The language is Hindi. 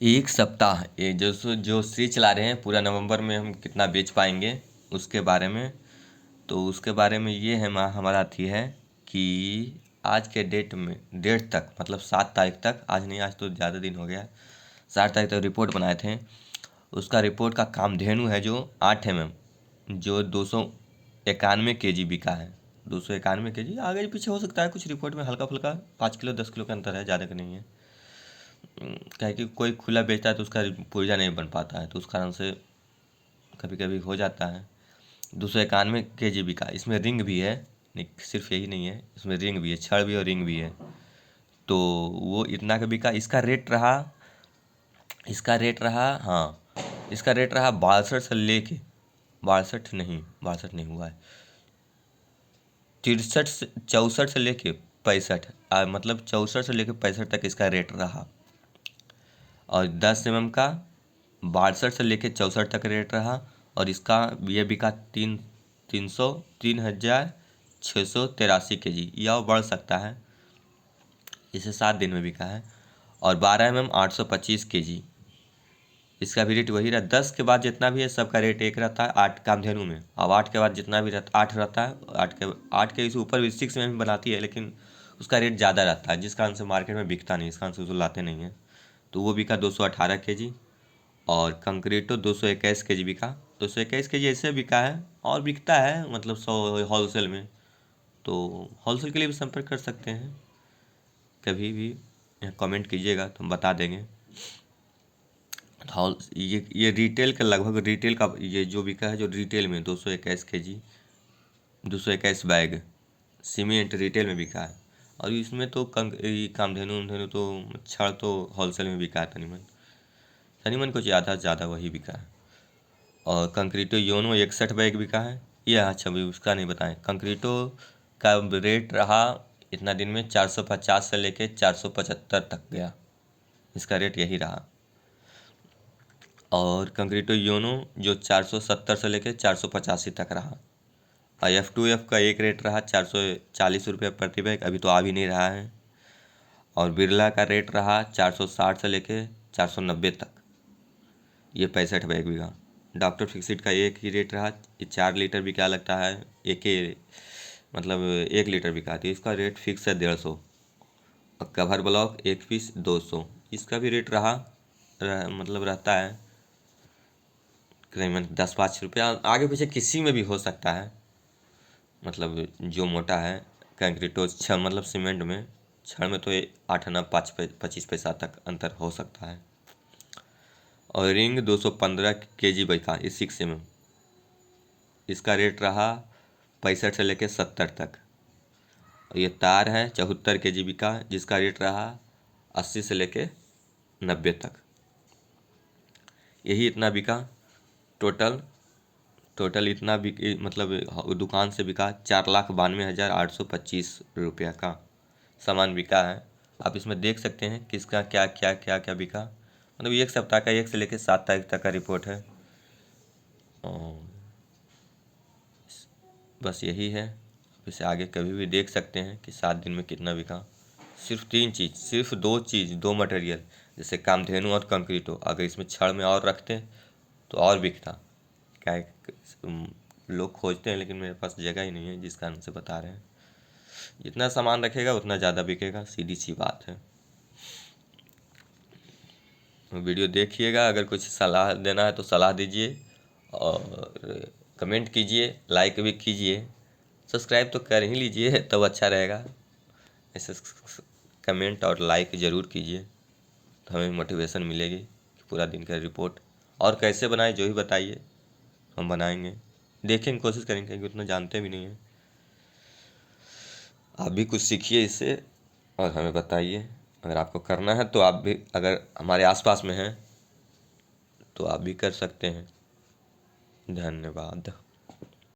एक सप्ताह ये जो सीरीज चला रहे हैं पूरा नवंबर में हम कितना बेच पाएंगे उसके बारे में। तो उसके बारे में ये है हमारा थी है कि आज के डेट तक मतलब 7 तारीख तक, आज नहीं आज तो ज़्यादा दिन हो गया, 7 तारीख तक रिपोर्ट बनाए थे। उसका रिपोर्ट का कामधेनु है जो 8 mm, जो 291 kg बिका है। 291 kg आगे पीछे हो सकता है, कुछ रिपोर्ट में हल्का फुल्का 5 किलो 10 किलो का अंतर है, ज़्यादा का नहीं है। क्या है कि कोई खुला बेचता है तो उसका पुर्जा नहीं बन पाता है, तो उस कारण से कभी कभी हो जाता है। 291 kg बिका। इसमें रिंग भी है, नहीं सिर्फ यही नहीं है, इसमें रिंग भी है, छड़ भी और रिंग भी है। तो वो इतना का बिका। इसका रेट रहा 62 से लेके 62 नहीं हुआ है, 64 से लेके 65, मतलब 64 से लेके 65 तक इसका रेट रहा। और 10 mm का 62 से लेके 64 तक रेट रहा। और इसका ये बिका 3,683 यह बढ़ सकता है, इसे 7 दिन में बिका है। और 12 mm 825 kg, इसका भी रेट वही रहा। 10 के बाद जितना भी है सबका रेट एक रहता है 8 कामधेनु में। अब 8 के बाद जितना भी रहता 8 रहता है, 8 के इस ऊपर भी 6 में भी बनाती है, लेकिन उसका रेट ज़्यादा रहता है जिस कारण से मार्केट में बिकता नहीं, इस कारण से उसको लाते नहीं है। तो वो बिका 218 kg। और कंक्रीटो 221 kg बिका। 221 kg ऐसे बिका है और बिकता है मतलब 100 होलसेल में। तो होलसेल के लिए भी संपर्क कर सकते हैं, कभी भी कमेंट कीजिएगा तो हम बता देंगे। ये रिटेल का लगभग, रिटेल का ये जो बिका है जो रिटेल में 221 kg 221 बैग सीमेंट रिटेल में बिका है। और इसमें तो कामधेनु तो छड़ तो होलसेल में बिका है तनीमन कुछ ज़्यादा वही बिका है। और कंक्रीटो योनो 61 बैग बिका है। ये अच्छा भी उसका नहीं बताएं। कंक्रीटो का रेट रहा इतना दिन में 450 से लेके 475 तक गया, इसका रेट यही रहा। और कंक्रीटो योनो जो 470 से लेके 485 तक रहा। और F2F का एक रेट रहा 440 रुपये प्रति बैग, अभी तो आ भी नहीं रहा है। और बिरला का रेट रहा 460 से लेके 490 तक, ये 65 बैग बिका। डॉक्टर फिक्सिट का एक ही रेट रहा, ये 4 लीटर बिका लगता है, मतलब 1 लीटर बिका थी, इसका रेट फिक्स है 150। और कवर ब्लॉक एक पीस 200, इसका भी रेट मतलब रहता है करीबन 10-5 रुपया, आगे पीछे किसी में भी हो सकता है। मतलब जो मोटा है कंक्रीटो छड़ मतलब सीमेंट में, छड़ में तो 8 आना 25 पैसा तक अंतर हो सकता है। और रिंग 215 kg बिका, इस 6 mm, इसका रेट रहा 65 से लेके 70 तक। और ये तार है 74 kg बिका, जिसका रेट रहा 80 से लेके 90 तक। यही इतना बिका टोटल इतना मतलब दुकान से बिका 4,92,825 रुपया का सामान बिका है। आप इसमें देख सकते हैं किसका क्या क्या क्या क्या बिका। मतलब एक सप्ताह का 1 से लेकर 7 तारीख तक का रिपोर्ट है। और बस यही है। इसे आगे कभी भी देख सकते हैं कि 7 दिन में कितना बिका। सिर्फ 2 मटेरियल, जैसे कामधेनु और कंक्रीटो, अगर इसमें छड़ में और रखते तो और बिकता। क्या है, लोग खोजते हैं लेकिन मेरे पास जगह ही नहीं है, जिस कारण से बता रहे हैं। जितना सामान रखेगा उतना ज़्यादा बिकेगा, सीधी सी बात है। वीडियो देखिएगा, अगर कुछ सलाह देना है तो सलाह दीजिए, और कमेंट कीजिए, लाइक भी कीजिए, सब्सक्राइब तो कर ही लीजिए तब अच्छा रहेगा। ऐसे कमेंट और लाइक ज़रूर कीजिए तो हमें मोटिवेशन मिलेगी कि पूरा दिन का रिपोर्ट और कैसे बनाए जो भी बताइए, हम बनाएंगे, देखेंगे, कोशिश करेंगे, क्योंकि उतना जानते भी नहीं हैं। आप भी कुछ सीखिए इससे और हमें बताइए। अगर आपको करना है तो आप भी, अगर हमारे आसपास में हैं तो आप भी कर सकते हैं। धन्यवाद।